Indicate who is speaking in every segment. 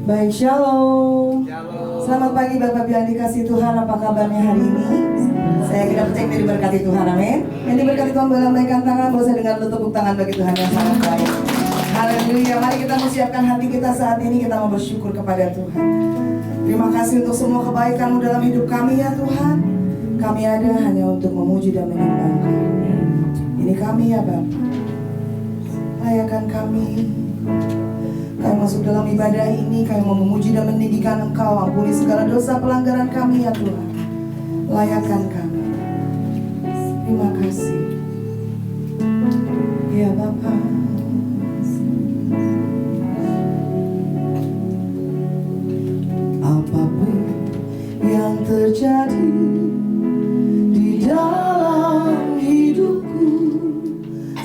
Speaker 1: Baik, shalom.
Speaker 2: Shalom.
Speaker 1: Selamat pagi Bapak Ibu yang dikasih Tuhan, apa kabarnya hari ini? Saya kira percaya yang diberkati Tuhan, amin. Yang diberkati Tuhan boleh lambaikan tangan, boleh saya dengar tepuk tangan bagi Tuhan yang sangat baik. Haleluya, mari kita mempersiapkan hati kita saat ini, kita mau bersyukur kepada Tuhan. Terima kasih untuk semua kebaikan-Mu dalam hidup kami ya Tuhan. Kami ada hanya untuk memuji dan menyembah-Mu. Ini kami ya Bapa. Layakan kami. Kami masuk dalam ibadah ini, kami mau memuji dan meninggikan Engkau. Ampuni segala dosa pelanggaran kami ya Tuhan. Layakan kami. Terima kasih ya Bapa. Apapun yang terjadi di dalam hidupku,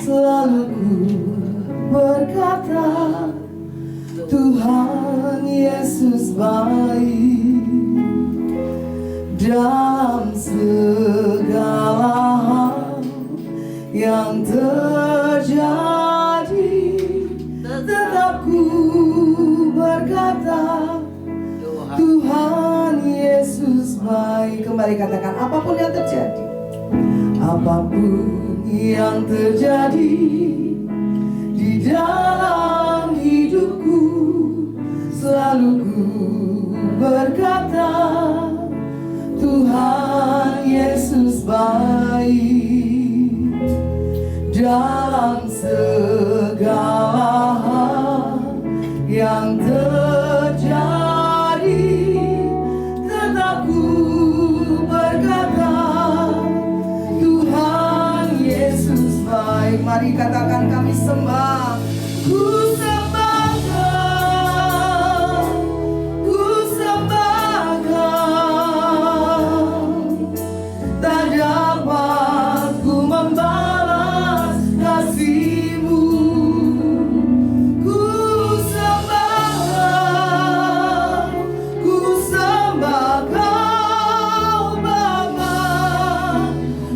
Speaker 1: selalu ku berkata, Tuhan Yesus baik. Dalam segala hal yang terjadi, tetap ku berkata, Tuhan Yesus baik. Kembali katakan, apapun yang terjadi, apapun yang terjadi di dalam hidupku, selalu ku berkata, Tuhan Yesus baik. Dalam segala hal yang terjadi, tetap ku berkata, Tuhan Yesus baik. Mari katakan, kami sembah. Ku sembah Kau, ku sembah Kau. Tak dapat ku membalas kasih-Mu. Ku sembah Kau, ku sembah Kau Bapa.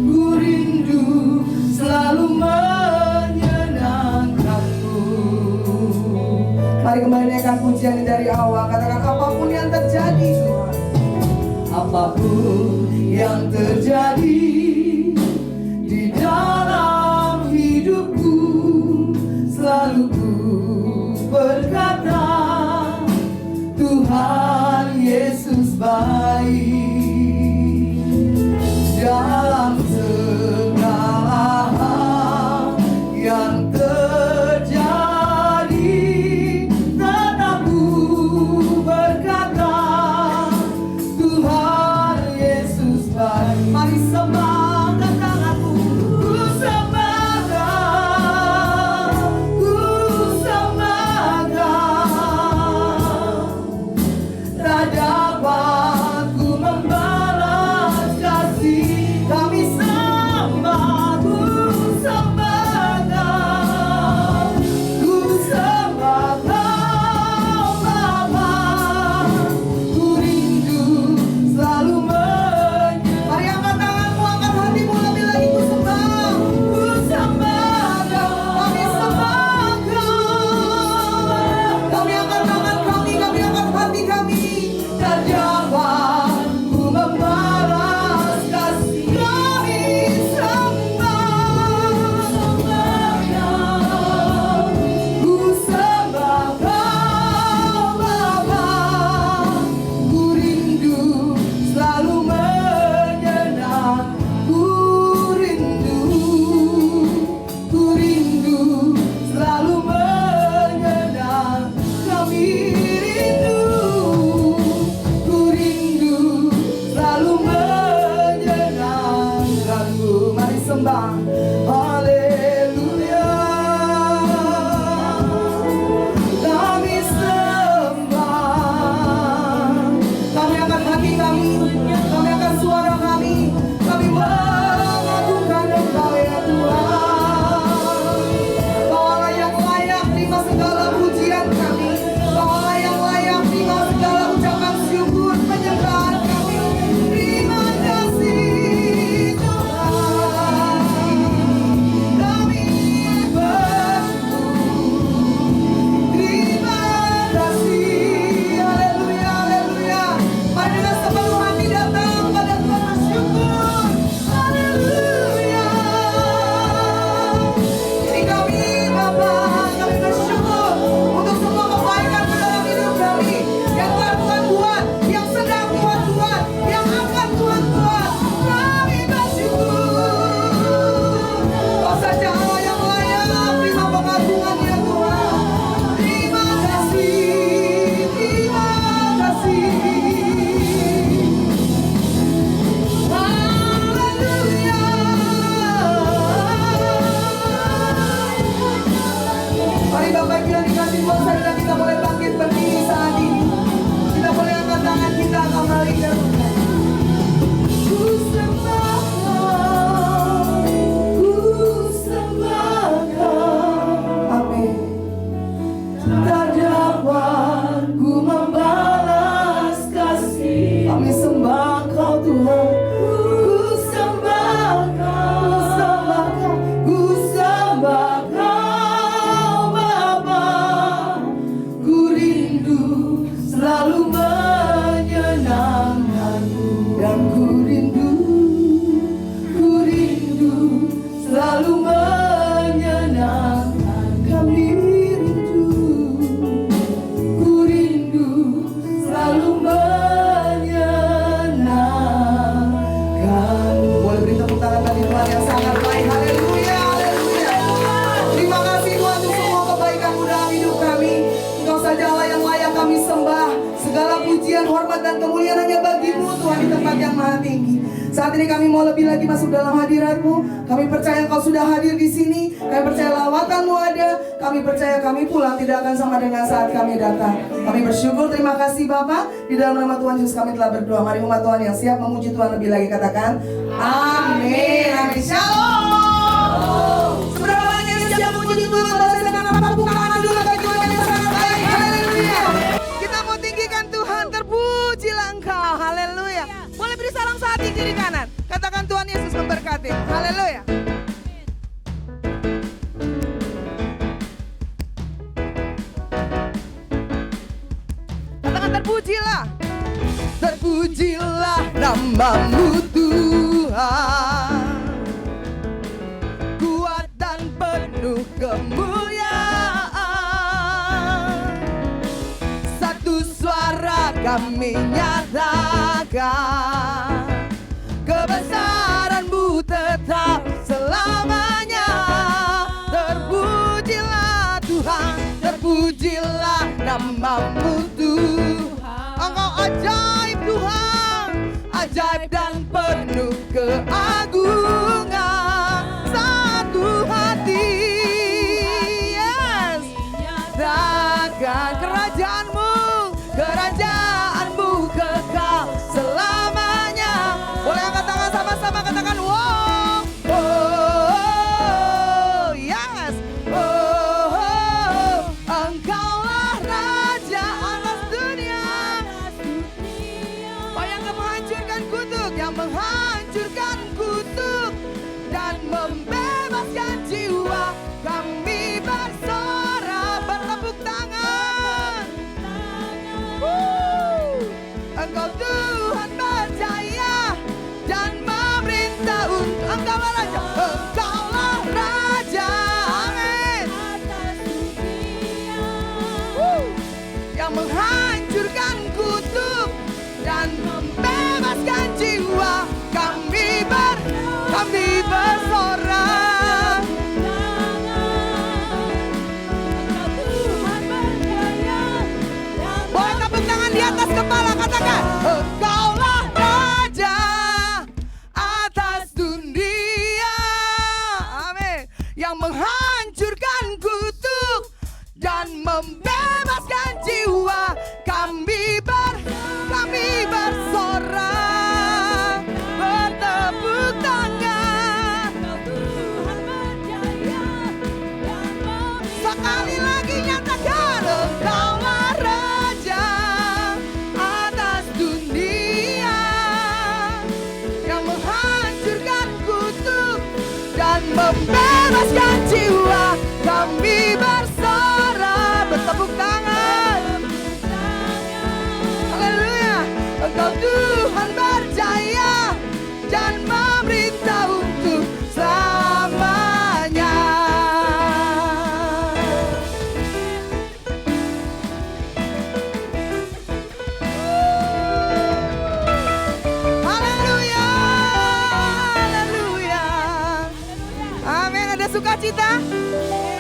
Speaker 1: Ku rindu selalu menyenangkan-Mu. Mari kembali naikkan pujian dari awal. Katakan, apapun yang terjadi Tuhan, apapun yang terjadi di dalam hidupku, selalu ku berkata, Tuhan Yesus baik. Dalam segala hal yang terjadi, tetap ku berkata, Tuhan Yesus baik. Mari sembah tanganmu. Ku sembah Kau, ku sembah Kau. kami sembah. Segala pujian, hormat, dan kemuliaan hanya bagi-Mu Tuhan di tempat yang maha tinggi. Saat ini kami mau lebih lagi masuk dalam hadirat-Mu. Kami percaya Engkau sudah hadir di sini. Kami percaya lawatan-Mu ada. Kami percaya kami pulang tidak akan sama dengan saat kami datang. Kami bersyukur, terima kasih Bapa. Di dalam nama Tuhan Yesus kami telah berdoa. Mari umat Tuhan yang siap memuji Tuhan lebih lagi katakan amin. Amin. Shalom. Seberapa banyak yang siap memuji Tuhan? Balas dengan apapun tangan dulu bagi Tuhan yang sangat baik. Haleluya. Kita mau tinggikan Tuhan, terpujilah Engkau. Haleluya. Boleh beri salam sehati kiri kanan. Katakan Tuhan Yesus memberkati. Haleluya. Katakan terpujilah. Terpujilah nama-Mu Tuhan. Kuat dan penuh kemuliaan. Satu suara kami nyatakan, kebesaran-Mu tetap selamanya. Terpujilah Tuhan, terpujilah nama-Mu Tuhan. Engkau ajaib Tuhan, ajaib dan penuh keagungan. Satu hati, yes. Takkan kerajaan-Mu, kerajaan-Mu kekal selamanya. Boleh angkat tangan sama-sama, katakan wow, oh, yes, oh, Engkaulah Raja atas dunia. Oh, yang menghancurkan kutuk, yang menghancurkan kutuk dan membebaskan jiwa. Kami bersorak, bertepuk tangan. Engkau Tuhan percaya dan memerintah untuk Engkaulah Raja. Engkaulah Raja, amin. Yang menghancurkan kutuk dan membebaskan jiwa. Kami bersorak. Boleh tepuk tangan di atas kepala, katakan Engkaulah Raja atas dunia, amin. Yang menghancurkan kutuk dan membebaskan jiwa. Kami bersorak, bertepuk tangan. Sekali lagi nyatakan Engkaulah Raja atas dunia, yang menghancurkan kutuk dan membebaskan jiwa. Kami bersorak, bertepuk tangan. Haleluya. Engkau Tuhan berjaya dan memerintah untuk selamanya. Haleluya. Haleluya. Amin. Ada sukacita?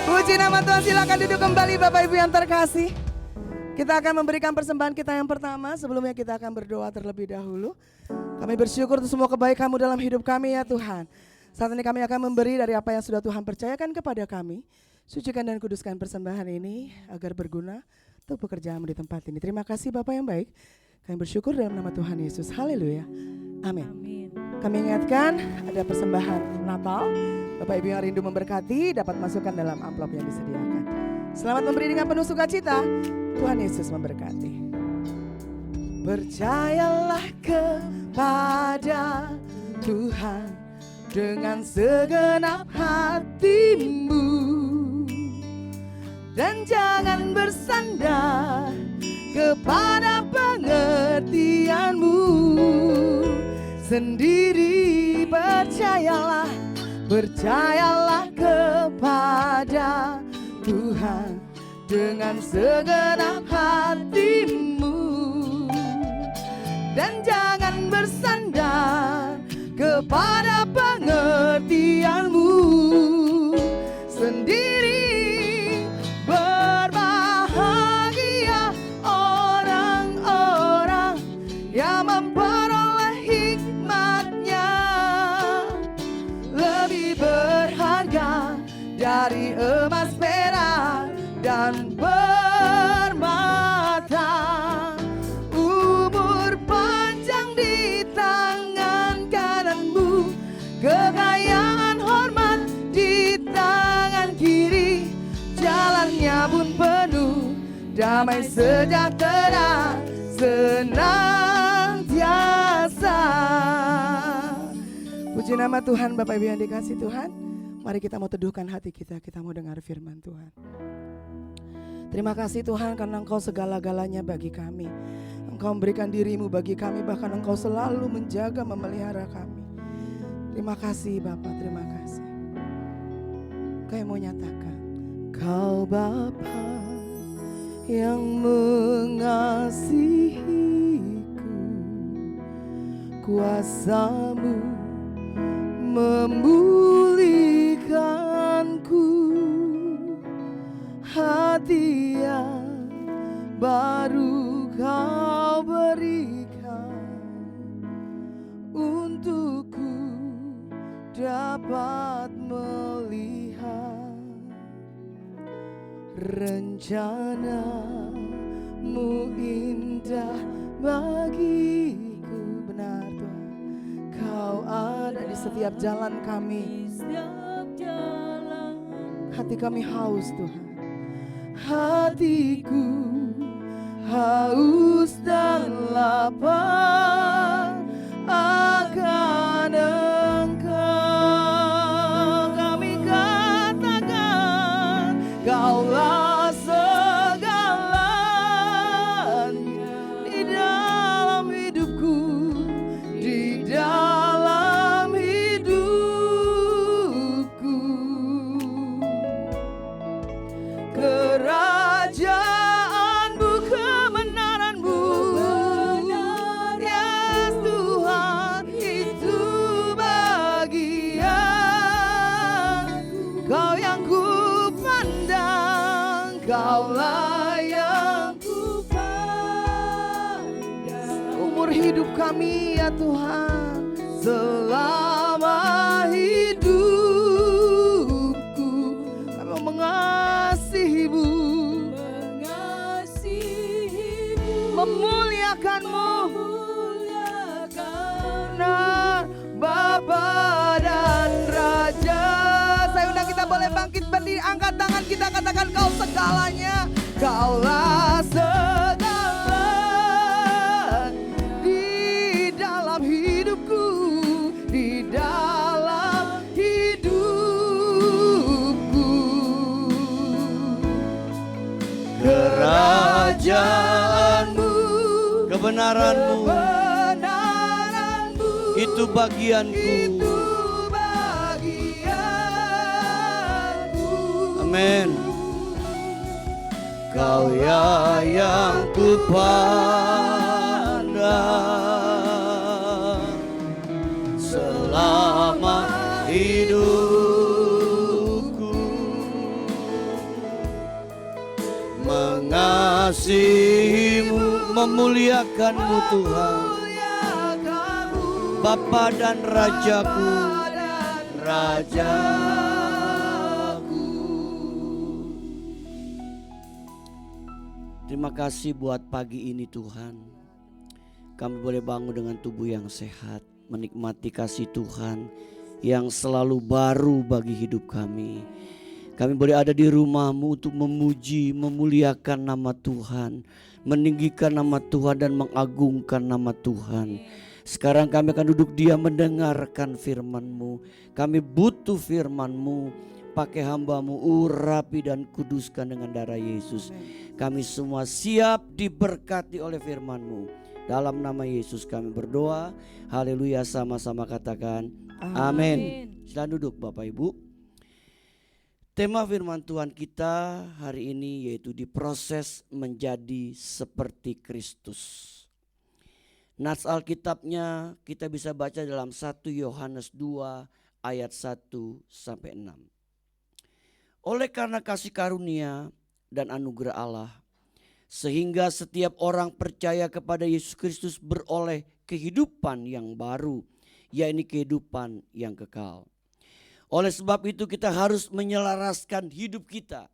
Speaker 1: Puji nama Tuhan, silakan duduk kembali Bapak Ibu yang terkasih. Kita akan memberikan persembahan kita yang pertama. Sebelumnya kita akan berdoa terlebih dahulu. Kami bersyukur untuk semua kebaikan-Mu dalam hidup kami ya Tuhan. Saat ini kami akan memberi dari apa yang sudah Tuhan percayakan kepada kami. Sucikan dan kuduskan persembahan ini agar berguna untuk pekerjaan-Mu di tempat ini. Terima kasih Bapak yang baik. Kami bersyukur dalam nama Tuhan Yesus. Haleluya. Amin. Kami ingatkan ada persembahan Natal. Bapak Ibu yang rindu memberkati dapat masukkan dalam amplop yang disediakan. Selamat memberi dengan penuh sukacita. Tuhan Yesus memberkati. Percayalah kepada Tuhan dengan segenap hatimu, dan jangan bersandar kepada pengertianmu sendiri. Percayalah kepada Tuhan dengan segenap hatimu, dan jangan bersandar kepada pengertianmu sendiri. Berbahagia damai sejahtera senantiasa. Puji nama Tuhan. Bapak Ibu yang dikasih Tuhan, mari kita mau teduhkan hati kita, kita mau dengar firman Tuhan. Terima kasih Tuhan karena Engkau segala-galanya bagi kami. Engkau memberikan dirimu bagi kami, bahkan Engkau selalu menjaga, memelihara kami. Terima kasih Bapa, terima kasih. Kau yang mau nyatakan, Kau Bapa yang mengasihiku, kuasa-Mu memulihkanku, hati yang baru Kau berikan untukku dapat melihat rencana-Mu indah bagiku. Benar Tuhan, Kau ada di setiap jalan kami. Hati kami haus Tuhan, hatiku haus dan lapar akan Engkau. Kami katakan Kaulah segalanya di dalam hidupku, di dalam hidupku. Kerajaan-Mu, kebenaran-Mu, yes Tuhan, itu bagian. Kau yang ku pandang, Kaulah yang ku pandang. Umur hidup kami ya Tuhan, selama hidupku kami mengasihi-Mu, memuliakan-Mu, karena Bapa dan Raja. Saya undang kita boleh bangkit berdiri, angkat tangan kita, katakan Kau segalanya, Kaulah segala di dalam hidupku, di dalam hidupku.
Speaker 2: Kerajaan-Mu, kebenaran-Mu, itu bagianku. Amin. Kau ya yang ku pandang selama hidupku, mengasihi-Mu, memuliakan-Mu Tuhan, Bapa dan Rajaku, Rajaku. Terima kasih buat pagi ini Tuhan. Kami boleh bangun dengan tubuh yang sehat, menikmati kasih Tuhan yang selalu baru bagi hidup kami. Kami boleh ada di rumah-Mu untuk memuji, memuliakan nama Tuhan, meninggikan nama Tuhan dan mengagungkan nama Tuhan. Sekarang kami akan duduk diam mendengarkan firman-Mu. Kami butuh firman-Mu. Pakai hamba-Mu, urapi dan kuduskan dengan darah Yesus. Kami semua siap diberkati oleh firman-Mu. Dalam nama Yesus kami berdoa. Haleluya, sama-sama katakan amin. Silakan duduk Bapak Ibu. Tema firman Tuhan kita hari ini yaitu diproses menjadi seperti Kristus. Nats Alkitabnya kita bisa baca dalam 1 Yohanes 2 ayat 1 sampai 6. Oleh karena kasih karunia dan anugerah Allah, sehingga setiap orang percaya kepada Yesus Kristus beroleh kehidupan yang baru, yaitu kehidupan yang kekal. Oleh sebab itu kita harus menyelaraskan hidup kita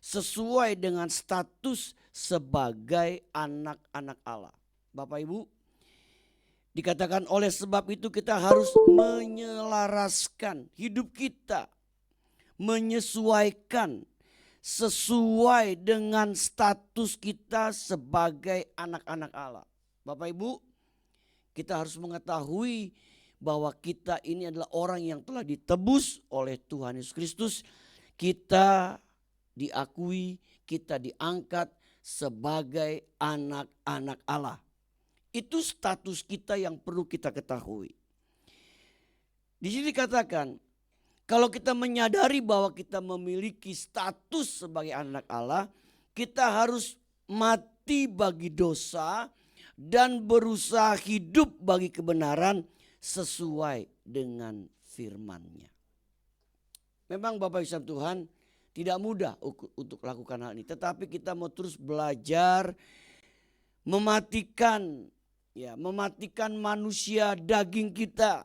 Speaker 2: sesuai dengan status sebagai anak-anak Allah. Bapak Ibu, dikatakan oleh sebab itu kita harus menyelaraskan hidup kita, menyesuaikan sesuai dengan status kita sebagai anak-anak Allah. Bapak Ibu, kita harus mengetahui bahwa kita ini adalah orang yang telah ditebus oleh Tuhan Yesus Kristus. Kita diakui, kita diangkat sebagai anak-anak Allah. Itu status kita yang perlu kita ketahui. Di sini dikatakan, kalau kita menyadari bahwa kita memiliki status sebagai anak Allah, kita harus mati bagi dosa dan berusaha hidup bagi kebenaran sesuai dengan firman-Nya. Memang Bapak Ibu Tuhan tidak mudah untuk lakukan hal ini, tetapi kita mau terus belajar mematikan manusia daging kita.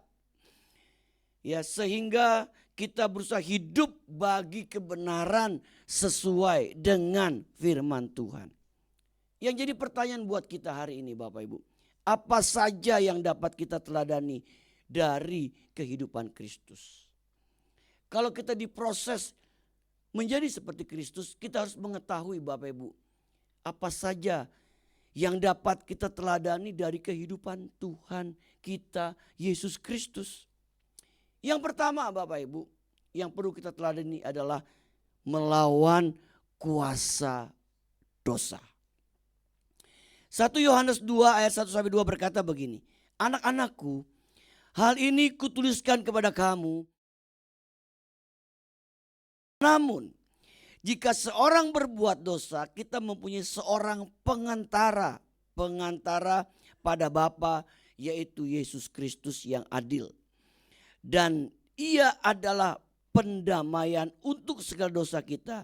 Speaker 2: Ya, sehingga kita berusaha hidup bagi kebenaran sesuai dengan firman Tuhan. Yang jadi pertanyaan buat kita hari ini Bapak Ibu, apa saja yang dapat kita teladani dari kehidupan Kristus? Kalau kita diproses menjadi seperti Kristus, kita harus mengetahui Bapak Ibu, apa saja yang dapat kita teladani dari kehidupan Tuhan kita Yesus Kristus. Yang pertama Bapak Ibu, yang perlu kita teladani adalah melawan kuasa dosa. 1 Yohanes 2 ayat 1-2 berkata begini, anak-anakku, hal ini kutuliskan kepada kamu. Namun, jika seorang berbuat dosa, kita mempunyai seorang pengantara pada Bapa, yaitu Yesus Kristus yang adil. Dan ia adalah pendamaian untuk segala dosa kita.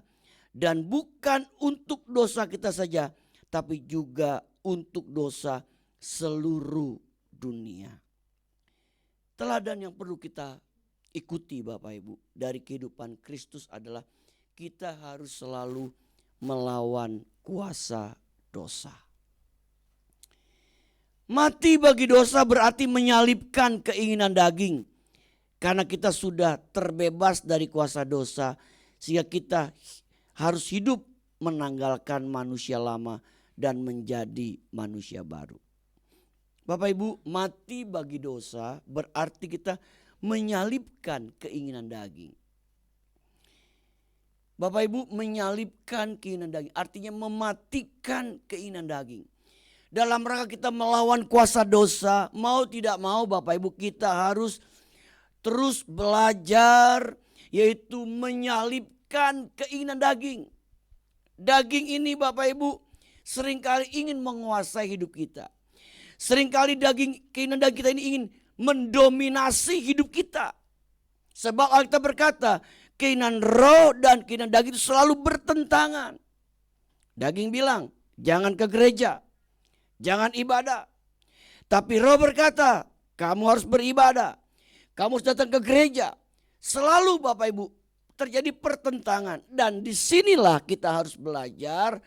Speaker 2: Dan bukan untuk dosa kita saja, tapi juga untuk dosa seluruh dunia. Teladan yang perlu kita ikuti Bapak Ibu dari kehidupan Kristus adalah kita harus selalu melawan kuasa dosa. Mati bagi dosa berarti menyalibkan keinginan daging. Karena kita sudah terbebas dari kuasa dosa, sehingga kita harus hidup menanggalkan manusia lama dan menjadi manusia baru. Bapak Ibu, mati bagi dosa berarti kita menyalibkan keinginan daging. Bapak Ibu, menyalibkan keinginan daging artinya mematikan keinginan daging. Dalam rangka kita melawan kuasa dosa, mau tidak mau Bapak Ibu kita harus terus belajar, yaitu menyalibkan keinginan daging. Daging ini Bapak Ibu seringkali ingin menguasai hidup kita. Seringkali keinginan daging kita ini ingin mendominasi hidup kita. Sebab Alkitab berkata, keinginan roh dan keinginan daging itu selalu bertentangan. Daging bilang, jangan ke gereja, jangan ibadah. Tapi roh berkata, kamu harus beribadah. Kamu harus datang ke gereja. Selalu Bapak Ibu terjadi pertentangan. Dan disinilah kita harus belajar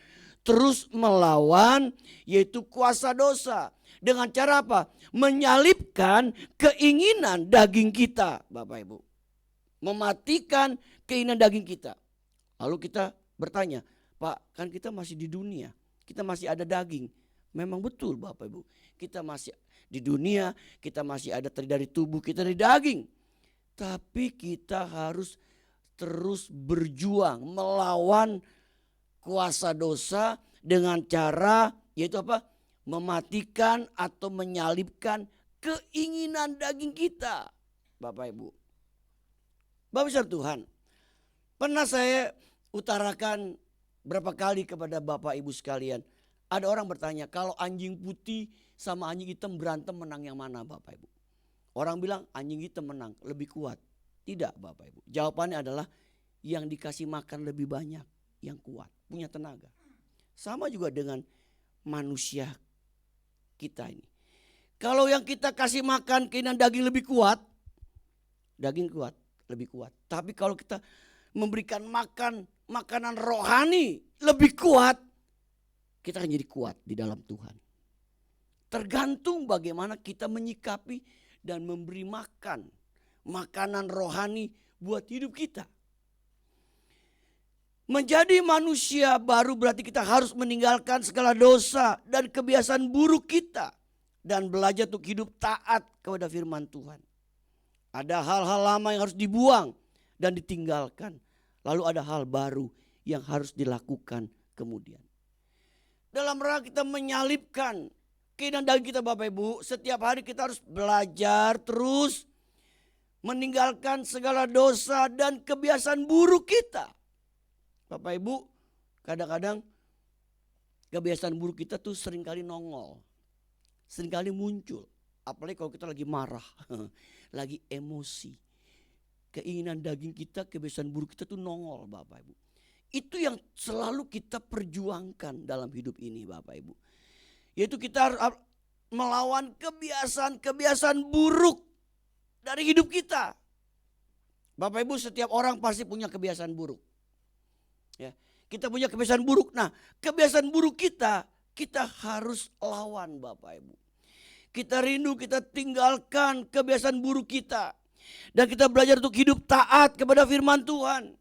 Speaker 2: terus melawan yaitu kuasa dosa. Dengan cara apa? Menyalibkan keinginan daging kita Bapak Ibu. Mematikan keinginan daging kita. Lalu kita bertanya, Pak, kan kita masih di dunia. Kita masih ada daging. Memang betul Bapak Ibu. Kita masih di dunia, kita masih ada dari tubuh kita dari daging. Tapi kita harus terus berjuang melawan kuasa dosa dengan cara yaitu apa? Mematikan atau menyalibkan keinginan daging kita. Bapak Ibu. Bapak besar Tuhan. Pernah saya utarakan berapa kali kepada Bapak Ibu sekalian. Ada orang bertanya, kalau anjing putih sama anjing hitam berantem menang yang mana Bapak Ibu? Orang bilang anjing hitam menang, lebih kuat. Tidak Bapak Ibu. Jawabannya adalah yang dikasih makan lebih banyak, yang kuat, punya tenaga. Sama juga dengan manusia kita ini. Kalau yang kita kasih makan keinginan daging lebih kuat, daging kuat, lebih kuat. Tapi kalau kita memberikan makanan rohani lebih kuat, kita akan jadi kuat di dalam Tuhan. Tergantung bagaimana kita menyikapi dan memberi makanan rohani buat hidup kita. Menjadi manusia baru berarti kita harus meninggalkan segala dosa dan kebiasaan buruk kita. Dan belajar untuk hidup taat kepada firman Tuhan. Ada hal-hal lama yang harus dibuang dan ditinggalkan. Lalu ada hal baru yang harus dilakukan kemudian. Dalam rangka kita menyalibkan keinginan daging kita Bapak Ibu. Setiap hari kita harus belajar terus meninggalkan segala dosa dan kebiasaan buruk kita. Bapak Ibu, kadang-kadang kebiasaan buruk kita tuh seringkali nongol. Seringkali muncul. Apalagi kalau kita lagi marah, lagi emosi. Keinginan daging kita, kebiasaan buruk kita tuh nongol Bapak Ibu. Itu yang selalu kita perjuangkan dalam hidup ini Bapak Ibu. Yaitu kita harus melawan kebiasaan-kebiasaan buruk dari hidup kita. Bapak Ibu, setiap orang pasti punya kebiasaan buruk. Ya, kita punya kebiasaan buruk. Nah, kebiasaan buruk kita harus lawan Bapak Ibu. Kita rindu, kita tinggalkan kebiasaan buruk kita. Dan kita belajar untuk hidup taat kepada firman Tuhan.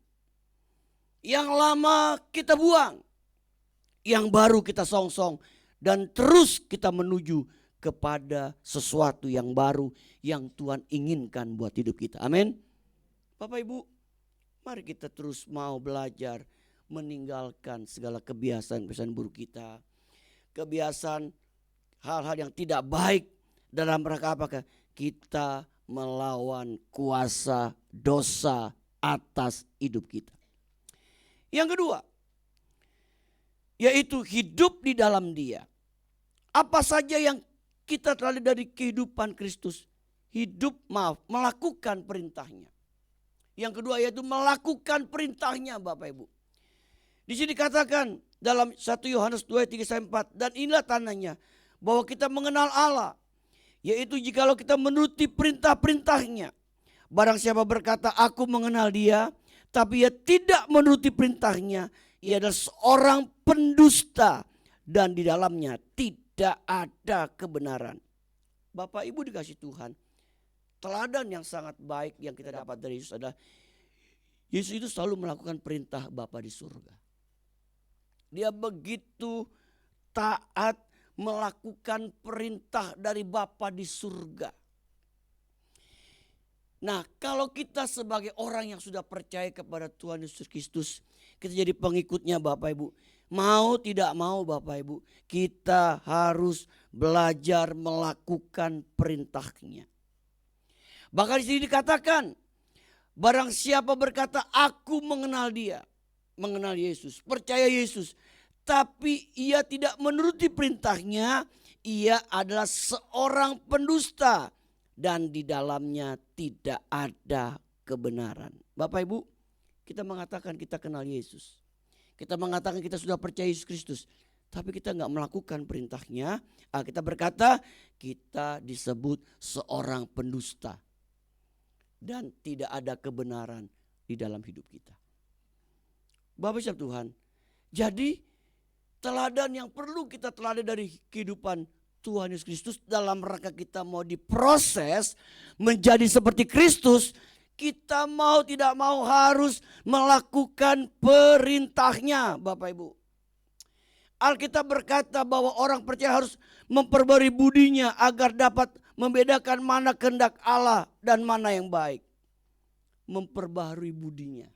Speaker 2: Yang lama kita buang. Yang baru kita songsong. Dan terus kita menuju kepada sesuatu yang baru yang Tuhan inginkan buat hidup kita. Amin. Bapak Ibu, mari kita terus mau belajar meninggalkan segala kebiasaan-kebiasaan buruk kita. Kebiasaan hal-hal yang tidak baik dalam rangka apakah? Kita melawan kuasa dosa atas hidup kita. Yang kedua, yaitu hidup di dalam Dia. Apa saja yang kita terlalu dari kehidupan Kristus? Melakukan perintahnya. Yang kedua yaitu melakukan perintahnya Bapak Ibu. Di sini dikatakan dalam 1 Yohanes 2:3-4, dan inilah tandanya bahwa kita mengenal Allah, yaitu jikalau kita menuruti perintah-perintahnya. Barang siapa berkata aku mengenal Dia, tapi ia tidak menuruti perintahnya, ia adalah seorang pendusta dan di dalamnya tidak ada kebenaran. Bapak Ibu dikasih Tuhan, teladan yang sangat baik yang kita dapat dari Yesus adalah Yesus itu selalu melakukan perintah Bapa di surga. Dia begitu taat melakukan perintah dari Bapa di surga. Nah, kalau kita sebagai orang yang sudah percaya kepada Tuhan Yesus Kristus, kita jadi pengikutnya Bapak Ibu. Mau tidak mau Bapak Ibu, kita harus belajar melakukan perintahnya. Bahkan di sini dikatakan, barang siapa berkata aku mengenal Dia, mengenal Yesus, percaya Yesus, tapi ia tidak menuruti perintahnya, ia adalah seorang pendusta dan di dalamnya tidak ada kebenaran. Bapak Ibu, kita mengatakan kita kenal Yesus. Kita mengatakan kita sudah percaya Yesus Kristus, tapi kita nggak melakukan perintahnya. Kita berkata kita disebut seorang pendusta dan tidak ada kebenaran di dalam hidup kita. Bapak Ibu Tuhan, jadi teladan yang perlu kita teladan dari kehidupan Tuhan Yesus Kristus dalam rangka kita mau diproses menjadi seperti Kristus, kita mau tidak mau harus melakukan perintahnya Bapak Ibu. Alkitab berkata bahwa orang percaya harus memperbarui budinya agar dapat membedakan mana kehendak Allah dan mana yang baik. Memperbarui budinya.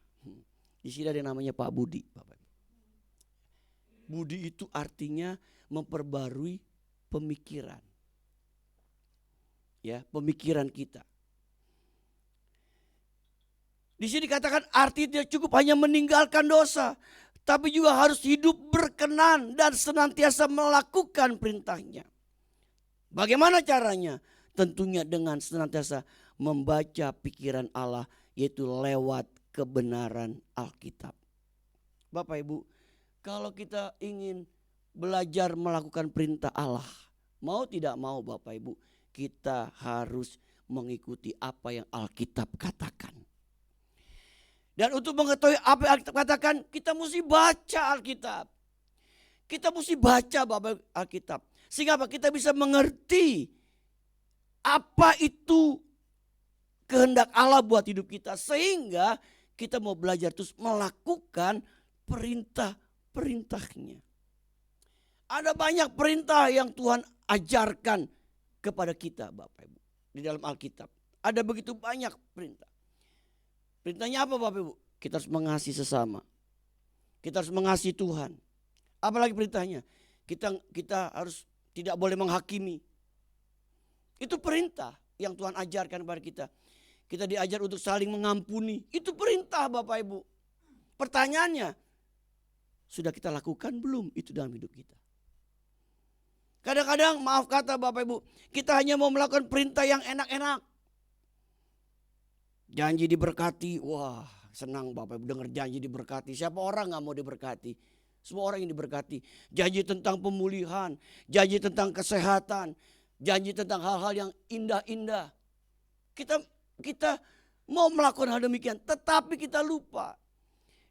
Speaker 2: Di sini ada yang namanya Pak Budi, Bapak. Budi itu artinya memperbarui pemikiran. Ya, pemikiran kita. Di sini dikatakan arti tidak cukup hanya meninggalkan dosa, tapi juga harus hidup berkenan dan senantiasa melakukan perintahnya. Bagaimana caranya? Tentunya dengan senantiasa membaca pikiran Allah, yaitu lewat kebenaran Alkitab. Bapak Ibu, kalau kita ingin belajar melakukan perintah Allah, mau tidak mau Bapak Ibu, kita harus mengikuti apa yang Alkitab katakan. Dan untuk mengetahui apa yang Alkitab katakan, kita mesti baca Alkitab. Kita mesti baca Bapak Alkitab. Sehingga apa? Kita bisa mengerti apa itu kehendak Allah buat hidup kita. Sehingga kita mau belajar terus melakukan perintah-perintahnya. Ada banyak perintah yang Tuhan ajarkan kepada kita Bapak Ibu. Di dalam Alkitab. Ada begitu banyak perintah. Perintahnya apa Bapak Ibu? Kita harus mengasihi sesama. Kita harus mengasihi Tuhan. Apalagi perintahnya? Kita harus tidak boleh menghakimi. Itu perintah yang Tuhan ajarkan kepada kita. Kita diajar untuk saling mengampuni. Itu perintah Bapak Ibu. Pertanyaannya, sudah kita lakukan belum itu dalam hidup kita? Kadang-kadang maaf kata Bapak Ibu, kita hanya mau melakukan perintah yang enak-enak. Janji diberkati, wah senang Bapak Ibu dengar janji diberkati. Siapa orang gak mau diberkati? Semua orang yang diberkati. Janji tentang pemulihan, janji tentang kesehatan, janji tentang hal-hal yang indah-indah. Kita mau melakukan hal demikian, tetapi kita lupa.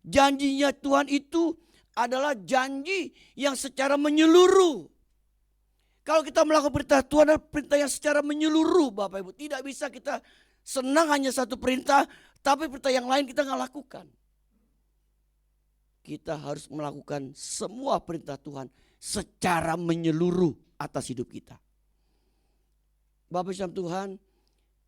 Speaker 2: Janjinya Tuhan itu adalah janji yang secara menyeluruh. Kalau kita melakukan perintah Tuhan adalah perintah yang secara menyeluruh Bapak Ibu. Tidak bisa kita senang hanya satu perintah, tapi perintah yang lain kita nggak lakukan. Kita harus melakukan semua perintah Tuhan secara menyeluruh atas hidup kita. Bapak Ibu Tuhan,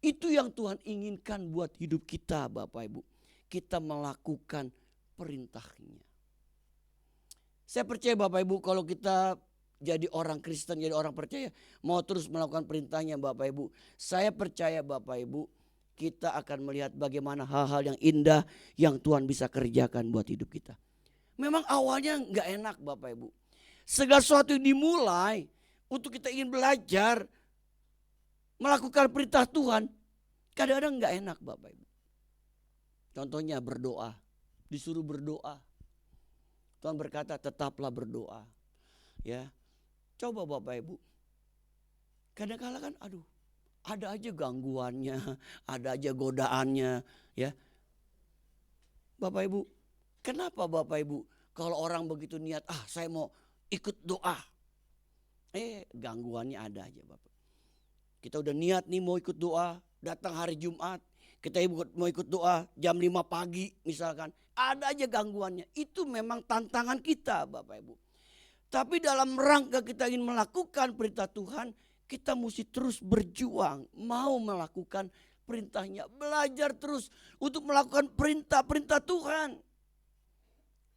Speaker 2: itu yang Tuhan inginkan buat hidup kita Bapak Ibu. Kita melakukan perintahnya. Saya percaya Bapak Ibu kalau kita jadi orang Kristen, jadi orang percaya, mau terus melakukan perintahnya Bapak Ibu. Saya percaya Bapak Ibu, kita akan melihat bagaimana hal-hal yang indah yang Tuhan bisa kerjakan buat hidup kita. Memang awalnya gak enak Bapak Ibu. Segala sesuatu yang dimulai untuk kita ingin belajar melakukan perintah Tuhan, kadang-kadang gak enak Bapak Ibu. Contohnya berdoa, disuruh berdoa. Tuhan berkata tetaplah berdoa. Ya. Coba Bapak Ibu, kadang-kadang kan ada aja gangguannya, ada aja godaannya ya. Bapak Ibu, kenapa Bapak Ibu kalau orang begitu niat, saya mau ikut doa. Gangguannya ada aja Bapak. Kita udah niat nih mau ikut doa, datang hari Jumat, kita mau ikut doa jam 5 pagi misalkan. Ada aja gangguannya, itu memang tantangan kita Bapak Ibu. Tapi dalam rangka kita ingin melakukan perintah Tuhan, kita mesti terus berjuang, mau melakukan perintahnya, belajar terus untuk melakukan perintah-perintah Tuhan.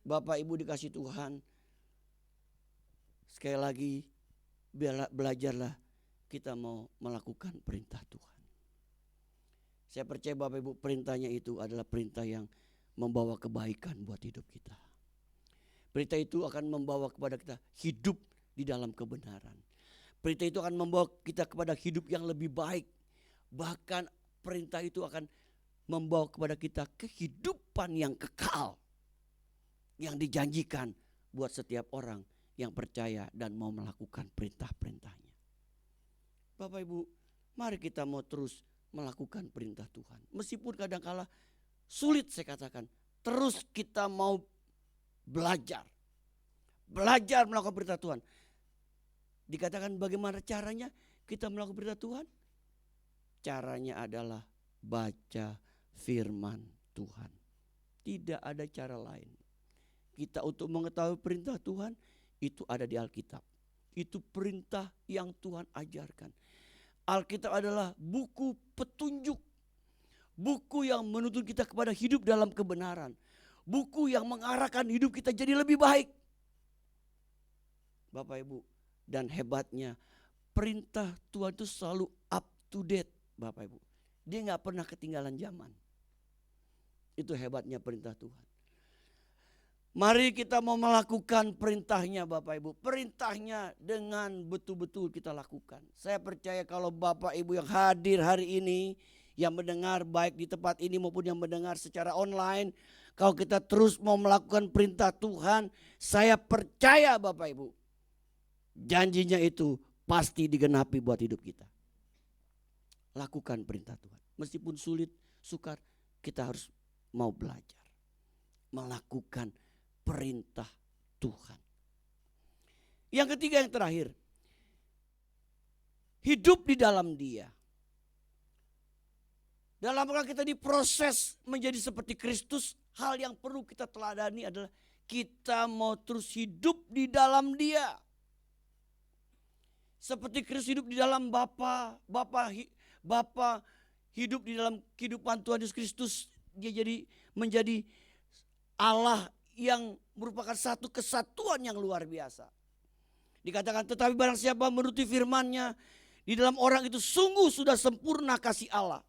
Speaker 2: Bapak Ibu dikasih Tuhan, sekali lagi belajarlah kita mau melakukan perintah Tuhan. Saya percaya Bapak Ibu perintahnya itu adalah perintah yang membawa kebaikan buat hidup kita. Perintah itu akan membawa kepada kita hidup di dalam kebenaran. Perintah itu akan membawa kita kepada hidup yang lebih baik. Bahkan perintah itu akan membawa kepada kita kehidupan yang kekal. Yang dijanjikan buat setiap orang yang percaya dan mau melakukan perintah-perintahnya. Bapak Ibu, mari kita mau terus melakukan perintah Tuhan. Meskipun kadang-kala sulit saya katakan. Terus kita mau belajar melakukan perintah Tuhan. Dikatakan bagaimana caranya kita melakukan perintah Tuhan? Caranya adalah baca firman Tuhan. Tidak ada cara lain. Kita untuk mengetahui perintah Tuhan itu ada di Alkitab. Itu perintah yang Tuhan ajarkan. Alkitab adalah buku petunjuk. Buku yang menuntun kita kepada hidup dalam kebenaran. Buku yang mengarahkan hidup kita jadi lebih baik. Bapak Ibu, dan hebatnya perintah Tuhan itu selalu up to date Bapak Ibu. Dia gak pernah ketinggalan zaman. Itu hebatnya perintah Tuhan. Mari kita mau melakukan perintahnya Bapak Ibu. Perintahnya dengan betul-betul kita lakukan. Saya percaya kalau Bapak Ibu yang hadir hari ini, yang mendengar baik di tempat ini maupun yang mendengar secara online, kalau kita terus mau melakukan perintah Tuhan, saya percaya Bapak Ibu, janjinya itu pasti digenapi buat hidup kita. Lakukan perintah Tuhan. Meskipun sulit, sukar, kita harus mau belajar. Melakukan perintah Tuhan. Yang ketiga, yang terakhir. Hidup di dalam Dia. Dalam rangka kita diproses menjadi seperti Kristus, hal yang perlu kita teladani adalah kita mau terus hidup di dalam Dia. Seperti Kristus hidup di dalam Bapa, Bapa hidup di dalam kehidupan Tuhan Yesus Kristus. Dia menjadi Allah yang merupakan satu kesatuan yang luar biasa. Dikatakan, tetapi barang siapa menuruti firman-Nya, di dalam orang itu sungguh sudah sempurna kasih Allah.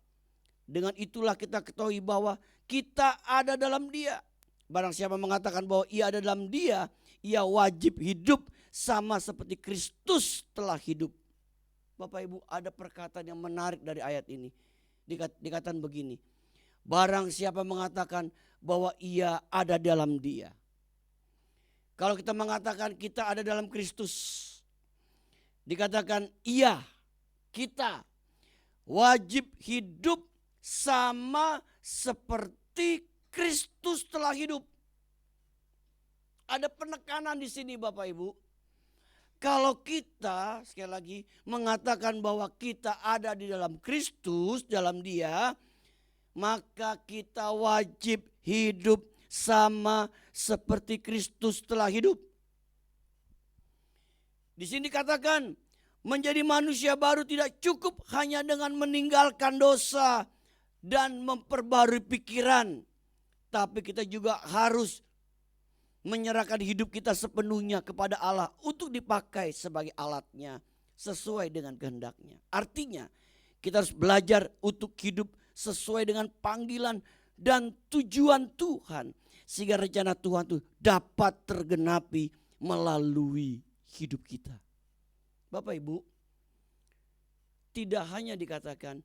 Speaker 2: Dengan itulah kita ketahui bahwa kita ada dalam Dia. Barang siapa mengatakan bahwa ia ada dalam Dia, ia wajib hidup sama seperti Kristus telah hidup. Bapak Ibu, ada perkataan yang menarik dari ayat ini. Dikatakan begini, barang siapa mengatakan bahwa ia ada dalam Dia. Kalau kita mengatakan kita ada dalam Kristus, dikatakan iya, kita wajib hidup sama seperti Kristus telah hidup. Ada penekanan di sini Bapak Ibu. Kalau kita sekali lagi mengatakan bahwa kita ada di dalam Kristus, dalam Dia, maka kita wajib hidup sama seperti Kristus telah hidup. Di sini dikatakan menjadi manusia baru tidak cukup hanya dengan meninggalkan dosa dan memperbarui pikiran, tapi kita juga harus menyerahkan hidup kita sepenuhnya kepada Allah untuk dipakai sebagai alatnya sesuai dengan kehendaknya. Artinya kita harus belajar untuk hidup sesuai dengan panggilan dan tujuan Tuhan. Sehingga rencana Tuhan itu dapat tergenapi melalui hidup kita. Bapak Ibu, tidak hanya dikatakan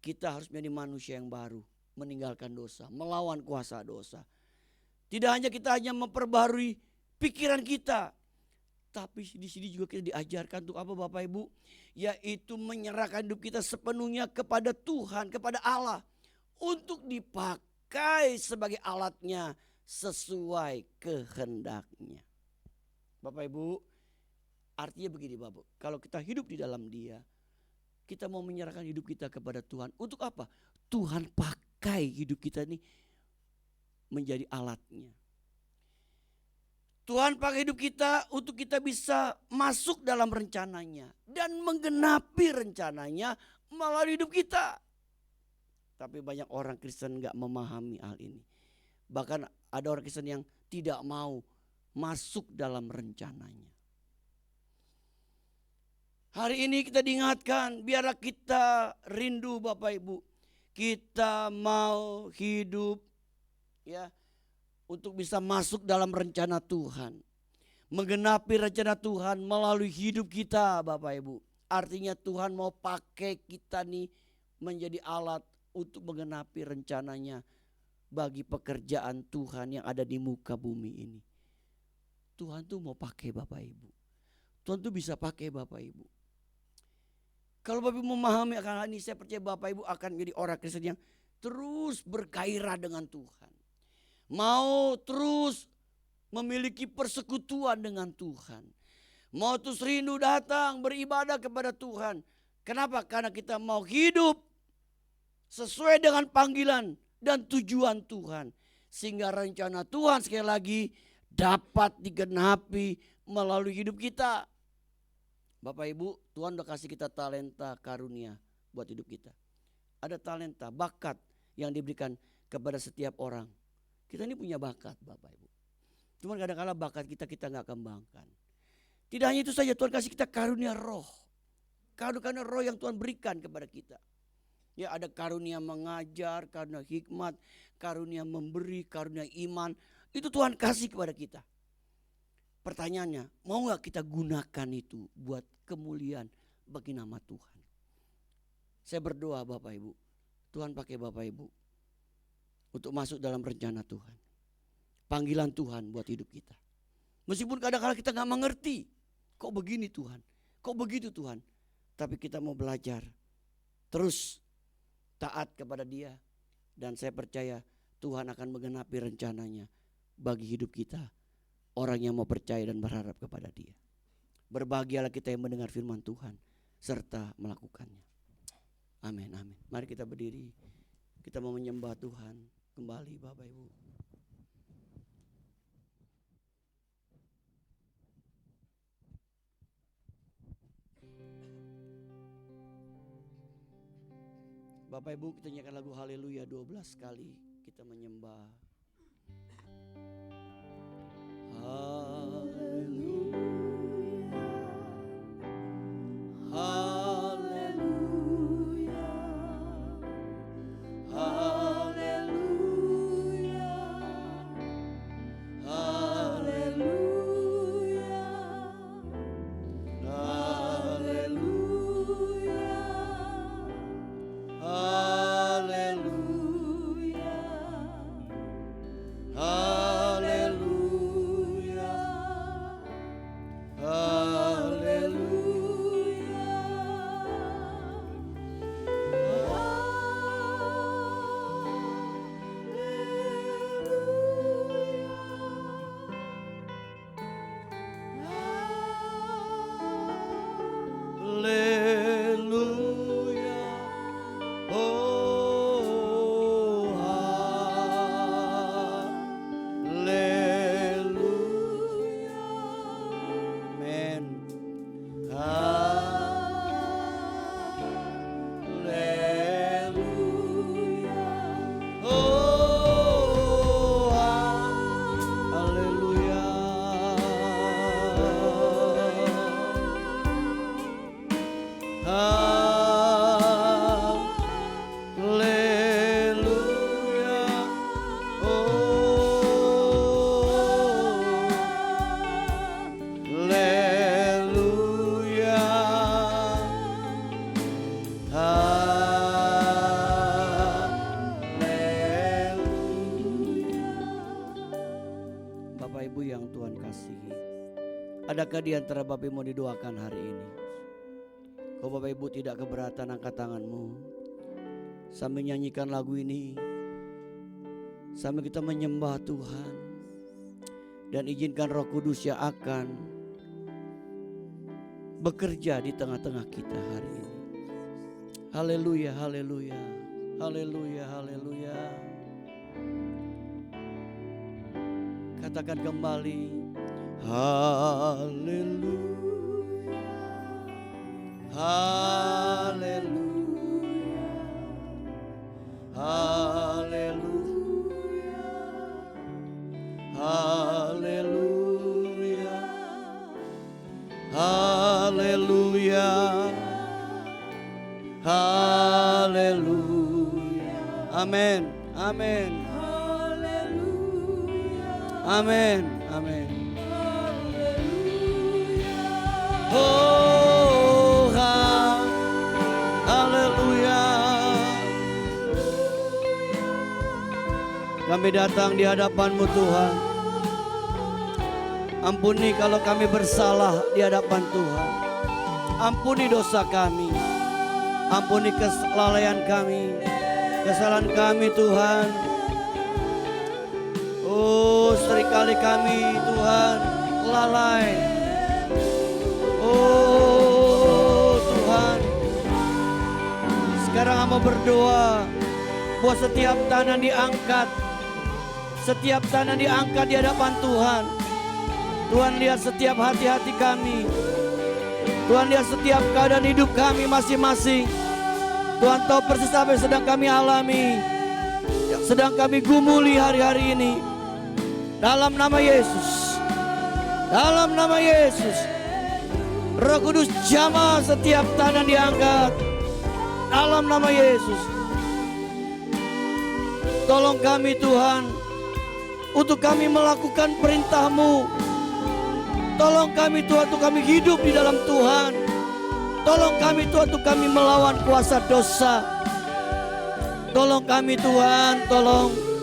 Speaker 2: kita harus menjadi manusia yang baru, meninggalkan dosa, melawan kuasa dosa. Tidak hanya kita memperbarui pikiran kita, tapi di sini juga kita diajarkan untuk apa Bapak Ibu? Yaitu menyerahkan hidup kita sepenuhnya kepada Tuhan, kepada Allah, untuk dipakai sebagai alatnya sesuai kehendaknya. Bapak Ibu, artinya begini Bapak, kalau kita hidup di dalam Dia, kita mau menyerahkan hidup kita kepada Tuhan. Untuk apa? Tuhan pakai hidup kita ini menjadi alatnya. Tuhan pakai hidup kita untuk kita bisa masuk dalam rencananya dan menggenapi rencananya melalui hidup kita. Tapi banyak orang Kristen gak memahami hal ini. Bahkan ada orang Kristen yang tidak mau masuk dalam rencananya. Hari ini kita diingatkan, biarlah kita rindu Bapak Ibu. Kita mau hidup untuk bisa masuk dalam rencana Tuhan. Menggenapi rencana Tuhan melalui hidup kita Bapak Ibu. Artinya Tuhan mau pakai kita nih menjadi alat untuk menggenapi rencananya bagi pekerjaan Tuhan yang ada di muka bumi ini. Tuhan tuh mau pakai Bapak Ibu. Tuhan tuh bisa pakai Bapak Ibu. Kalau Bapak Ibu memahami akan hal ini, saya percaya Bapak Ibu akan menjadi orang Kristen yang terus bergairah dengan Tuhan. Mau terus memiliki persekutuan dengan Tuhan. Mau terus rindu datang beribadah kepada Tuhan. Kenapa? Karena kita mau hidup sesuai dengan panggilan dan tujuan Tuhan. Sehingga rencana Tuhan sekali lagi dapat digenapi melalui hidup kita. Bapak Ibu, Tuhan udah kasih kita talenta karunia buat hidup kita. Ada talenta, bakat yang diberikan kepada setiap orang. Kita ini punya bakat Bapak Ibu. Cuma kadang-kadang bakat kita gak kembangkan. Tidak hanya itu saja, Tuhan kasih kita karunia roh. Karunia roh yang Tuhan berikan kepada kita. Ya, ada karunia mengajar, karunia hikmat, karunia memberi, karunia iman. Itu Tuhan kasih kepada kita. Pertanyaannya, mau gak kita gunakan itu buat kemuliaan bagi nama Tuhan? Saya berdoa Bapak Ibu, Tuhan pakai Bapak Ibu untuk masuk dalam rencana Tuhan. Panggilan Tuhan buat hidup kita. Meskipun kadang-kadang kita gak mengerti. Kok begini Tuhan? Kok begitu Tuhan? Tapi kita mau belajar. Terus taat kepada Dia. Dan saya percaya Tuhan akan menggenapi rencananya bagi hidup kita. Orang yang mau percaya dan berharap kepada Dia. Berbahagialah kita yang mendengar firman Tuhan serta melakukannya. Amin, amin. Mari kita berdiri. Kita mau menyembah Tuhan kembali Bapak Ibu. Bapak Ibu, kita nyanyikan lagu Haleluya 12 kali. Kita menyembah. Haleluya, haleluya, haleluya, haleluya, haleluya, haleluya, haleluya, haleluya, oh haleluya, amen, haleluya, oh haleluya, haleluya, haleluya, haleluya. Bapak Ibu yang Tuhan kasihi, adakah di antara Bapak Ibu mau didoakan hari ini? Kalau Bapak Ibu tidak keberatan, angkat tanganmu sambil nyanyikan lagu ini, sambil kita menyembah Tuhan, dan izinkan Roh Kudus yang akan bekerja di tengah-tengah kita hari ini. Haleluya, haleluya, haleluya, haleluya. Katakan kembali, haleluya, haleluya, haleluya, haleluya, haleluya, haleluya. Amin, amin, amin, amin. Oh, haleluya. Kami datang di hadapan-Mu Tuhan. Ampuni kalau kami bersalah di hadapan Tuhan. Ampuni dosa kami. Ampuni kelalaian kami, kesalahan kami Tuhan. Oh, seringkali kami Tuhan lalai. Oh Tuhan, sekarang hamba berdoa buat setiap tangan diangkat, setiap tangan diangkat di hadapan Tuhan. Tuhan lihat setiap hati-hati kami, Tuhan lihat setiap keadaan hidup kami masing-masing. Tuhan tahu persis apa yang sedang kami alami, yang sedang kami gumuli hari-hari ini. Dalam nama Yesus, dalam nama Yesus, Roh Kudus jamah setiap tangan diangkat. Dalam nama Yesus, tolong kami Tuhan, untuk kami melakukan perintah-Mu. Tolong kami Tuhan, untuk kami hidup di dalam Tuhan. Tolong kami Tuhan, untuk kami melawan kuasa dosa. Tolong kami Tuhan, tolong.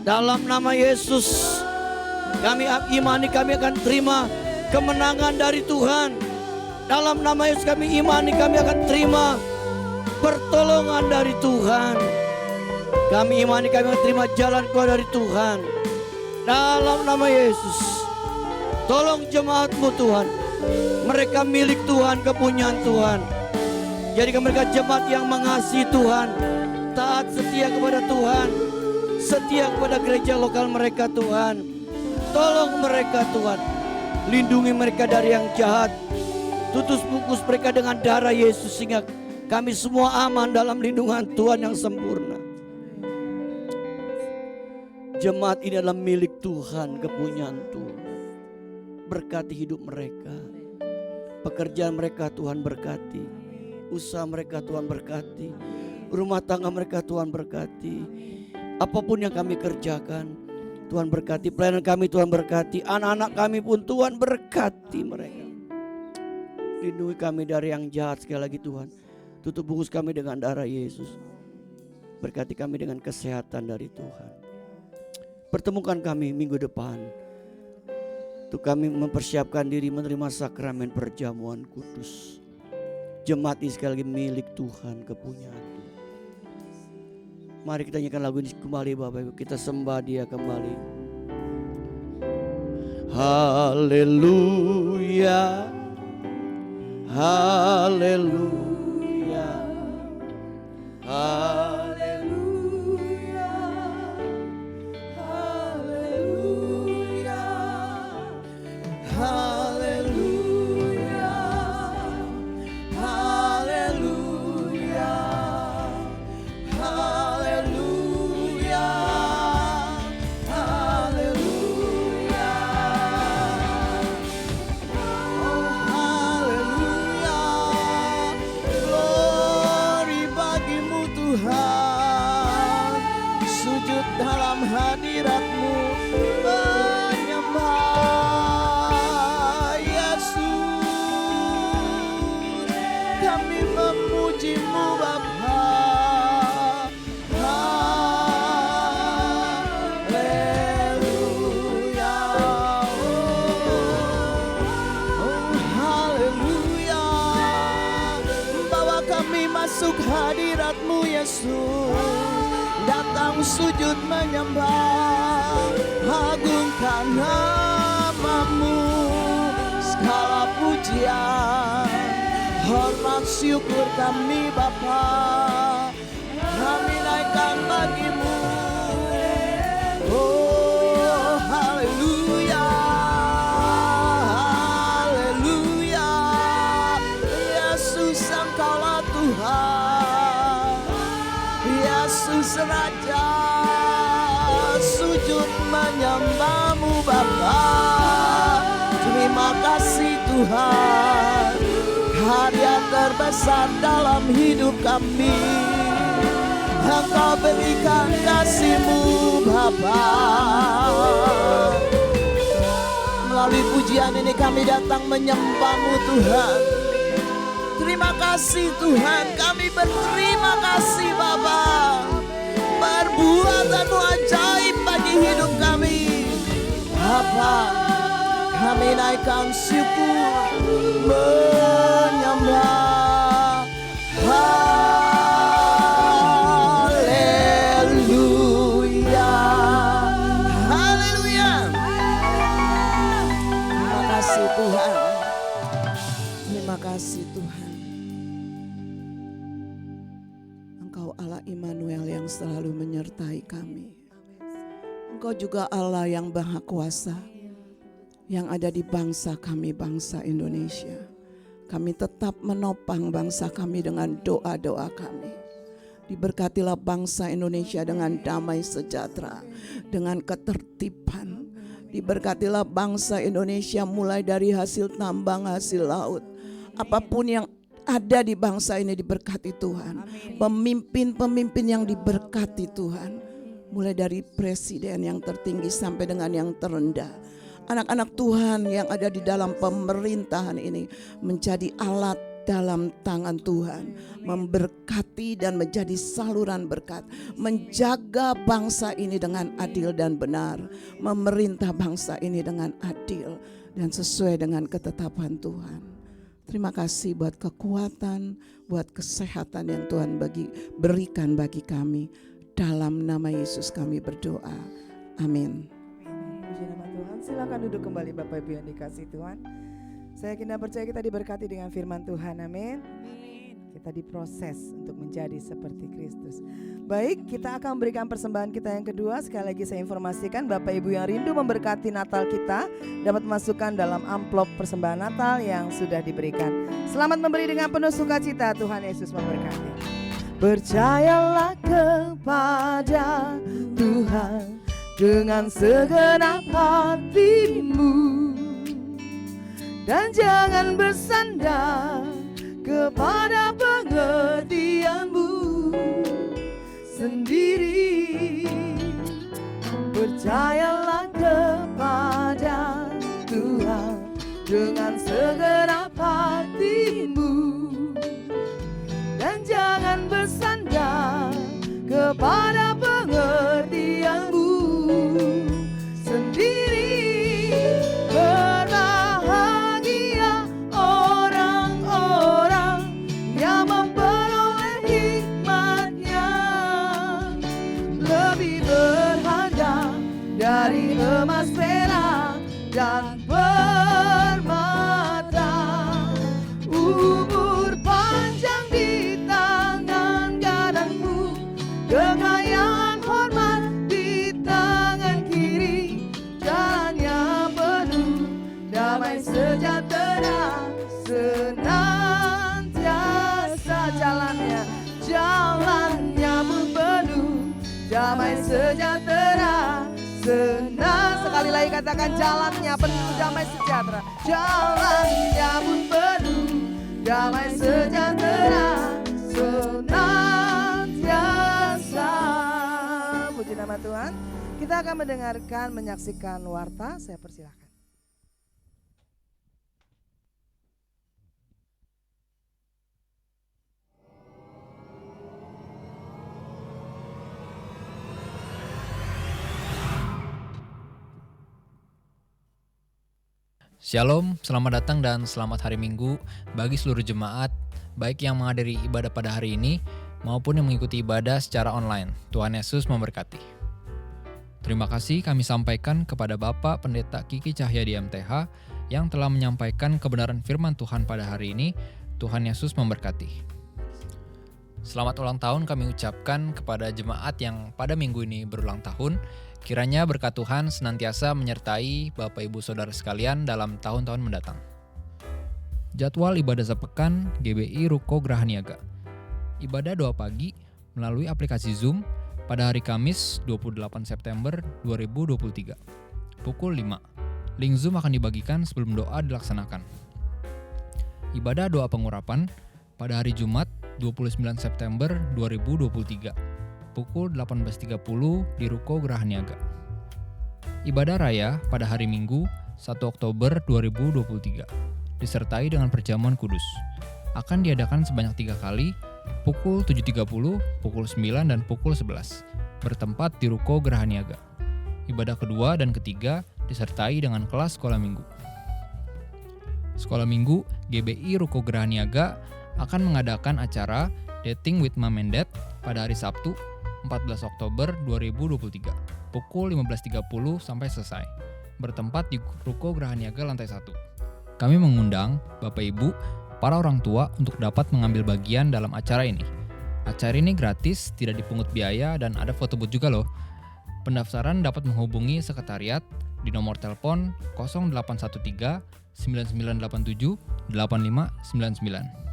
Speaker 2: Dalam nama Yesus, kami imani kami akan terima kemenangan dari Tuhan. Dalam nama Yesus kami imani kami akan terima pertolongan dari Tuhan. Kami imani kami akan terima jalan keluar dari Tuhan. Dalam nama Yesus, tolong jemaat-Mu Tuhan. Mereka milik Tuhan, kepunyaan Tuhan. Jadikan mereka jemaat yang mengasihi Tuhan, taat setia kepada Tuhan, setia kepada gereja lokal mereka Tuhan. Tolong mereka Tuhan, lindungi mereka dari yang jahat. Tutus bungkus mereka dengan darah Yesus, sehingga Kami semua aman dalam lindungan Tuhan yang sempurna. Jemaat ini adalah milik Tuhan, kepunyaan Tuhan. Berkati hidup mereka. Pekerjaan mereka Tuhan berkati. Usaha mereka Tuhan berkati. Rumah tangga mereka Tuhan berkati. Apapun yang kami kerjakan Tuhan berkati. Pelayanan kami Tuhan berkati. Anak-anak kami pun Tuhan berkati mereka. Lindungi kami dari yang jahat sekali lagi Tuhan. Tutup bungkus kami dengan darah Yesus. Berkati kami dengan kesehatan dari Tuhan. Pertemukan kami minggu depan. Untuk kami mempersiapkan diri menerima sakramen perjamuan kudus. Jemaat ini sekali lagi milik Tuhan, kepunyaan Tuhan. Mari kita nyanyikan lagu ini kembali Bapak Ibu. Kita sembah Dia kembali. Haleluya, haleluya, haleluya.
Speaker 3: Masuk hadirat-Mu Yesus, datang sujud menyembah, agungkan nama-Mu, segala pujian, hormat syukur kami Bapa, kami naikkan bagi-Mu. Oh haleluya, haleluya, Yesus Engkaulah Tuhan, Yesus Raja, sujud menyembah-Mu Bapa. Terima kasih Tuhan, karya terbesar dalam hidup kami Engkau berikan kasih-Mu Bapa. Melalui pujian ini kami datang menyembah-Mu Tuhan. Terima kasih Tuhan, kami berterima kasih Bapa. Perbuatan-Mu ajaib bagi hidup kami Bapa. Kami naikkan syukur menyembah. Haleluya, haleluya. Terima kasih Tuhan, terima kasih Tuhan. Engkau Allah Immanuel yang selalu menyertai kami. Engkau juga Allah yang Maha Kuasa, yang ada di bangsa kami, bangsa Indonesia. Kami tetap menopang bangsa kami dengan doa-doa kami. Diberkatilah bangsa Indonesia dengan damai sejahtera, dengan ketertiban. Diberkatilah bangsa Indonesia mulai dari hasil tambang, hasil laut. Apapun yang ada di bangsa ini diberkati Tuhan. Pemimpin-pemimpin yang diberkati Tuhan. Mulai dari presiden yang tertinggi sampai dengan yang terendah. Anak-anak Tuhan yang ada di dalam pemerintahan ini menjadi alat dalam tangan Tuhan, memberkati dan menjadi saluran berkat, menjaga bangsa ini dengan adil dan benar, memerintah bangsa ini dengan adil dan sesuai dengan ketetapan Tuhan. Terima kasih buat kekuatan, buat kesehatan yang Tuhan berikan bagi kami. Dalam nama Yesus kami berdoa. Amin.
Speaker 1: Puji nama Tuhan. Silakan duduk kembali Bapak Ibu yang dikasih Tuhan. Saya yakin dan percaya kita diberkati dengan firman Tuhan. Amin. Kita diproses untuk menjadi seperti Kristus. Baik, kita akan berikan persembahan kita yang kedua. Sekali lagi saya informasikan Bapak Ibu yang rindu memberkati Natal kita dapat masukkan dalam amplop persembahan Natal yang sudah diberikan. Selamat memberi dengan penuh sukacita. Tuhan Yesus memberkati. Percayalah kepada Tuhan dengan segenap hatimu, dan jangan bersandar kepada pengertianmu sendiri. Percayalah kepada Tuhan dengan segenap hatimu, dan jangan bersandar kepada pengertianmu sendiri. Berbahagia orang-orang yang memperoleh hikmatnya, lebih berharga dari emas, perak, dan permata. Umur panjang di tangan kananmu, kekayaan hormat di tangan kiri, jalannya penuh damai sejahtera senantiasa. Jalannya pun penuh damai sejahtera senang. Sekali lagi katakan, jalannya penuh damai sejahtera. Jalannya pun penuh damai sejahtera senantiasa. Puji nama Tuhan. Kita akan mendengarkan, menyaksikan warta. Saya persilahkan.
Speaker 4: Shalom, selamat datang dan selamat hari Minggu bagi seluruh jemaat, baik yang menghadiri ibadah pada hari ini maupun yang mengikuti ibadah secara online. Tuhan Yesus memberkati. Terima kasih kami sampaikan kepada Bapak Pendeta Kiki Cahya di MTH yang telah menyampaikan kebenaran firman Tuhan pada hari ini. Tuhan Yesus memberkati. Selamat ulang tahun kami ucapkan kepada jemaat yang pada minggu ini berulang tahun. Kiranya berkat Tuhan senantiasa menyertai Bapak Ibu Saudara sekalian dalam tahun-tahun mendatang. Jadwal ibadah sepekan GBI Ruko Grahaniaga. Ibadah doa pagi melalui aplikasi Zoom pada hari Kamis 28 September 2023 pukul 5. Link Zoom akan dibagikan sebelum doa dilaksanakan. Ibadah doa pengurapan pada hari Jumat 29 September 2023 pukul 18.30 di Ruko Grahaniaga. Ibadah raya pada hari Minggu 1 Oktober 2023 disertai dengan perjamuan kudus. Akan diadakan sebanyak 3 kali, pukul 7.30, pukul 9, dan pukul 11, bertempat di Ruko Grahaniaga. Ibadah kedua dan ketiga disertai dengan kelas sekolah minggu. Sekolah minggu GBI Ruko Grahaniaga akan mengadakan acara Dating with Mom and Dad pada hari Sabtu 14 Oktober 2023 pukul 15.30 sampai selesai, bertempat di Ruko Grahaniaga lantai 1. Kami mengundang Bapak Ibu, para orang tua untuk dapat mengambil bagian dalam acara ini. Acara ini gratis, tidak dipungut biaya, dan ada foto booth juga loh. Pendaftaran dapat menghubungi sekretariat di nomor telepon 0813 9987 8599.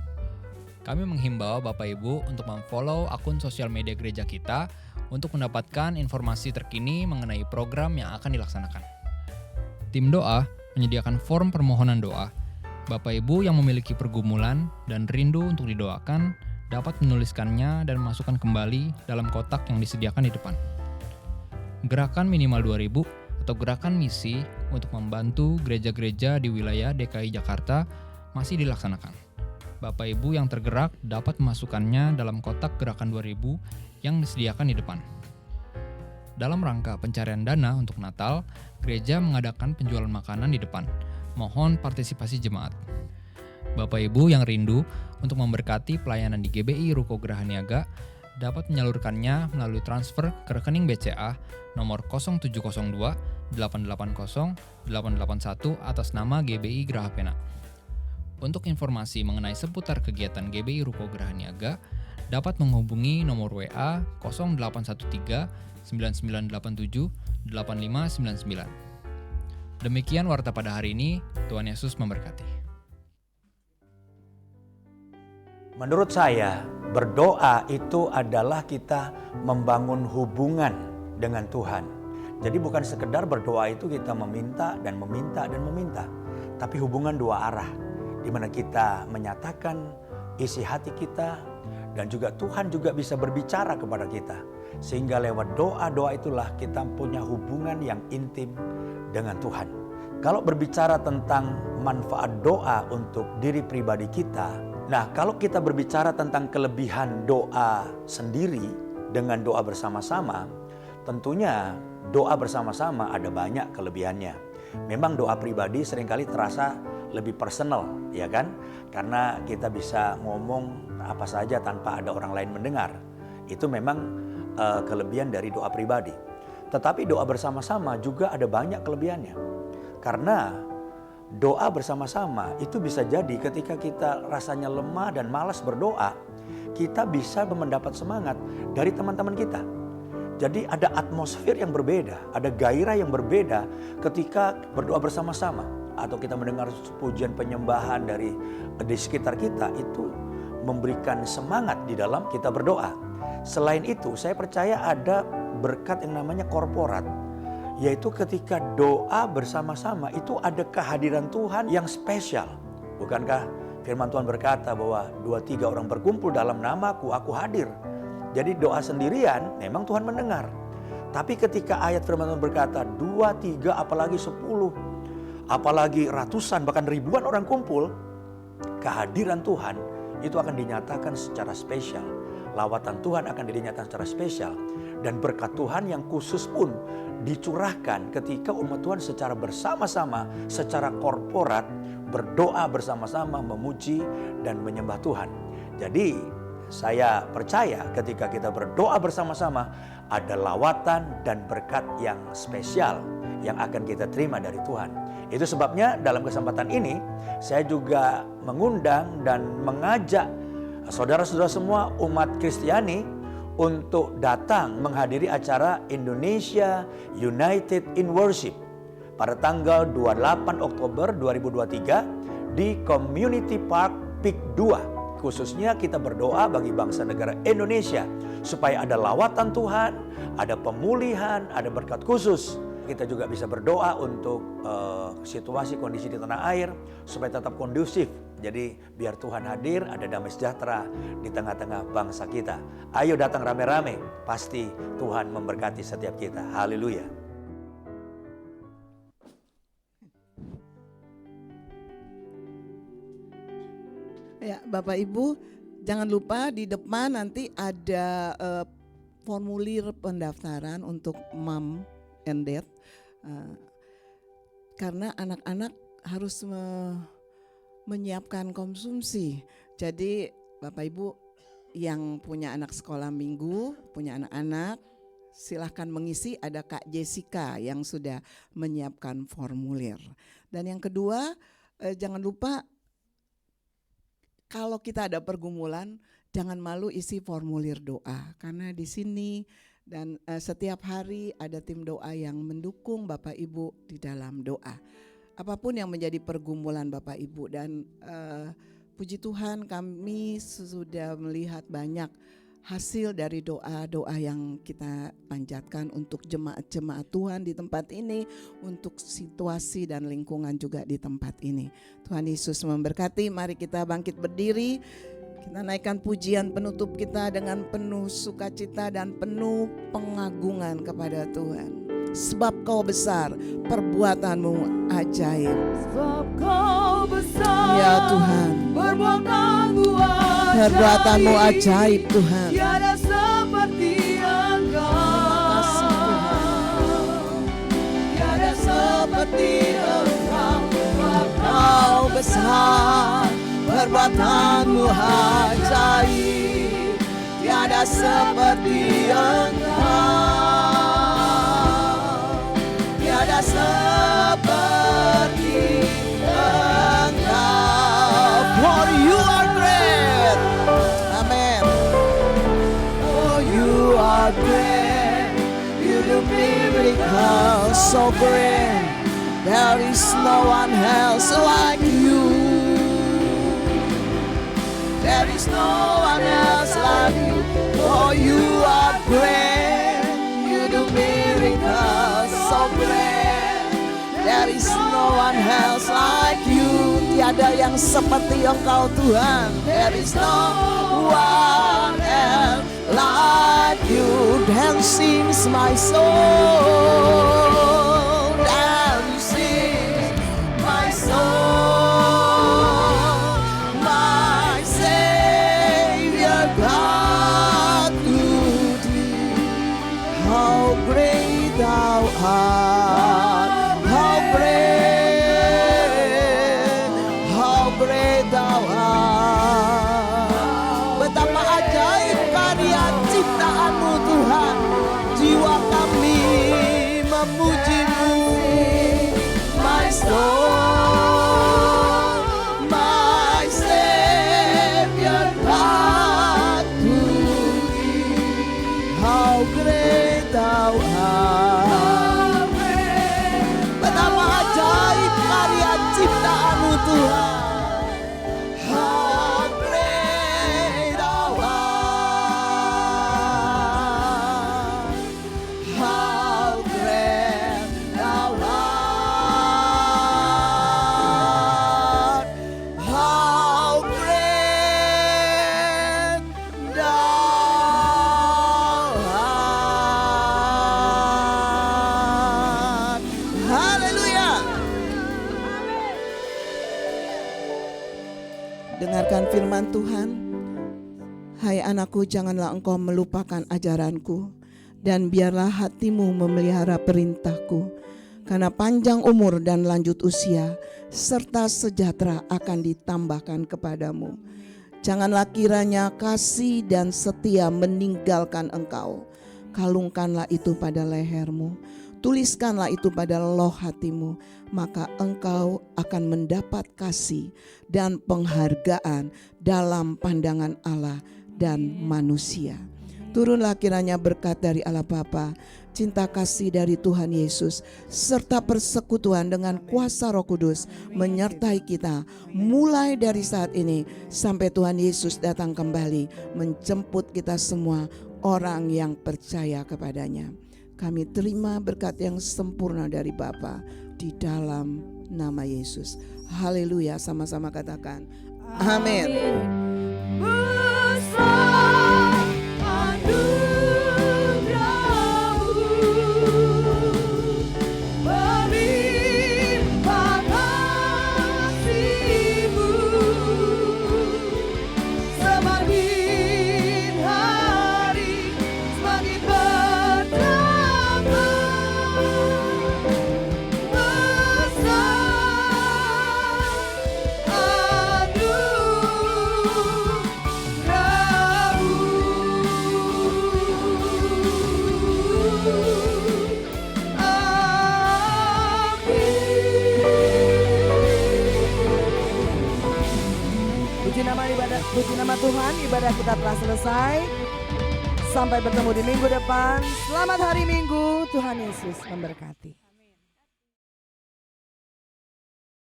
Speaker 4: Kami menghimbau Bapak Ibu untuk memfollow akun sosial media gereja kita untuk mendapatkan informasi terkini mengenai program yang akan dilaksanakan. Tim doa menyediakan form permohonan doa. Bapak Ibu yang memiliki pergumulan dan rindu untuk didoakan dapat menuliskannya dan masukkan kembali dalam kotak yang disediakan di depan. Gerakan minimal 2.000 atau gerakan misi untuk membantu gereja-gereja di wilayah DKI Jakarta masih dilaksanakan. Bapak Ibu yang tergerak dapat memasukkannya dalam kotak gerakan 2000 yang disediakan di depan. Dalam rangka pencarian dana untuk Natal, gereja mengadakan penjualan makanan di depan. Mohon partisipasi jemaat. Bapak Ibu yang rindu untuk memberkati pelayanan di GBI Ruko Grahaniaga dapat menyalurkannya melalui transfer ke rekening BCA nomor 0702 880 881 atas nama GBI Grahapena. Untuk informasi mengenai seputar kegiatan GBI Ruko Grahaniaga, dapat menghubungi nomor WA 0813 9987 8599. Demikian warta pada hari ini. Tuhan Yesus memberkati.
Speaker 5: Menurut saya, berdoa itu adalah kita membangun hubungan dengan Tuhan. Jadi bukan sekedar berdoa itu kita meminta dan meminta dan meminta, tapi hubungan dua arah, di mana kita menyatakan isi hati kita, dan juga Tuhan juga bisa berbicara kepada kita. Sehingga lewat doa-doa itulah kita punya hubungan yang intim dengan Tuhan. Kalau berbicara tentang manfaat doa untuk diri pribadi kita, nah kalau kita berbicara tentang kelebihan doa sendiri dengan doa bersama-sama, tentunya doa bersama-sama ada banyak kelebihannya. Memang doa pribadi seringkali terasa lebih personal, ya kan? Karena kita bisa ngomong apa saja tanpa ada orang lain mendengar. Itu memang kelebihan dari doa pribadi. Tetapi doa bersama-sama juga ada banyak kelebihannya. Karena doa bersama-sama itu bisa jadi ketika kita rasanya lemah dan malas berdoa, kita bisa mendapat semangat dari teman-teman kita. Jadi ada atmosfer yang berbeda, ada gairah yang berbeda ketika berdoa bersama-sama. Atau kita mendengar pujian penyembahan di sekitar kita, itu memberikan semangat di dalam kita berdoa. Selain itu, saya percaya ada berkat yang namanya korporat, yaitu ketika doa bersama-sama itu ada kehadiran Tuhan yang spesial. Bukankah firman Tuhan berkata bahwa 2-3 orang berkumpul dalam namaku, aku hadir. Jadi doa sendirian memang Tuhan mendengar. Tapi ketika ayat firman Tuhan berkata 2-3 apalagi 10, apalagi ratusan bahkan ribuan orang kumpul, kehadiran Tuhan itu akan dinyatakan secara spesial. Lawatan Tuhan akan dinyatakan secara spesial. Dan berkat Tuhan yang khusus pun dicurahkan ketika umat Tuhan secara bersama-sama, secara korporat berdoa bersama-sama, memuji dan menyembah Tuhan. Jadi saya percaya ketika kita berdoa bersama-sama ada lawatan dan berkat yang spesial yang akan kita terima dari Tuhan. Itu sebabnya dalam kesempatan ini saya juga mengundang dan mengajak saudara-saudara semua umat Kristiani untuk datang menghadiri acara Indonesia United in Worship pada tanggal 28 Oktober 2023 di Community Park Peak 2. Khususnya kita berdoa bagi bangsa negara Indonesia supaya ada lawatan Tuhan, ada pemulihan, ada berkat khusus. Kita juga bisa berdoa untuk situasi kondisi di tanah air supaya tetap kondusif. Jadi biar Tuhan hadir, ada damai sejahtera di tengah-tengah bangsa kita. Ayo datang rame-rame, pasti Tuhan memberkati setiap kita. Haleluya.
Speaker 3: Ya, Bapak Ibu, jangan lupa di depan nanti ada formulir pendaftaran untuk mom and dad. Karena anak-anak harus menyiapkan konsumsi. Jadi Bapak Ibu yang punya anak sekolah minggu, punya anak-anak, silahkan mengisi. Ada Kak Jessica yang sudah menyiapkan formulir. Dan yang kedua, jangan lupa kalau kita ada pergumulan, jangan malu isi formulir doa. Karena di sini dan setiap hari ada tim doa yang mendukung Bapak Ibu di dalam doa. Apapun yang menjadi pergumulan Bapak Ibu, dan puji Tuhan kami sudah melihat banyak hasil dari doa-doa yang kita panjatkan untuk jemaat-jemaat Tuhan di tempat ini, untuk situasi dan lingkungan juga di tempat ini. Tuhan Yesus memberkati. Mari kita bangkit berdiri. Kita naikkan pujian penutup kita dengan penuh sukacita dan penuh pengagungan kepada Tuhan. Sebab Kau besar, perbuatanmu ajaib.
Speaker 1: Sebab Kau besar,
Speaker 3: Ya Tuhan,
Speaker 1: perbuatanmu
Speaker 3: perbuatanmu ajaib Tuhan.
Speaker 1: tiada seperti Engkau. Tiada seperti Engkau. Sebab
Speaker 3: Kau besar, perbuatanmu ajaib. Tiada seperti Engkau. Tiada seperti Engkau. For you are great. Amen. miracles so great. There is no one else like you. There is no one else like you. Oh, you are great. You do miracles so great. There is no one else like you. Tiada yang seperti Engkau Tuhan. There is no one else like you. Dancing's my soul. Dancing my soul. My Savior God to thee. How great thou art. How great thou art. Betapa ajaib karya ciptaan-Mu Tuhan. Jiwa kami memuji-Mu. My soul, my Savior God to thee. How great thou art. Betapa ajaib karya ciptaan-Mu Tuhan. How great thou art. How great thou art. How great thou art. Haleluya. Dengarkan firman Tuhan. Hai anakku, janganlah engkau melupakan ajaranku, dan biarlah hatimu memelihara perintahku, karena panjang umur dan lanjut usia serta sejahtera akan ditambahkan kepadamu. Janganlah kiranya kasih dan setia meninggalkan engkau. Kalungkanlah itu pada lehermu, tuliskanlah itu pada loh hatimu, maka engkau akan mendapat kasih dan penghargaan dalam pandangan Allah dan manusia. Turunlah kiranya berkat dari Allah Bapa, cinta kasih dari Tuhan Yesus, serta persekutuan dengan kuasa Roh Kudus menyertai kita mulai dari saat ini sampai Tuhan Yesus datang kembali menjemput kita semua orang yang percaya kepadanya. Kami terima berkat yang sempurna dari Bapa di dalam nama Yesus. Haleluya, sama-sama katakan amin.
Speaker 1: Puji nama Tuhan, ibadah kita telah selesai. Sampai bertemu di minggu depan. Selamat hari Minggu, Tuhan Yesus memberkati.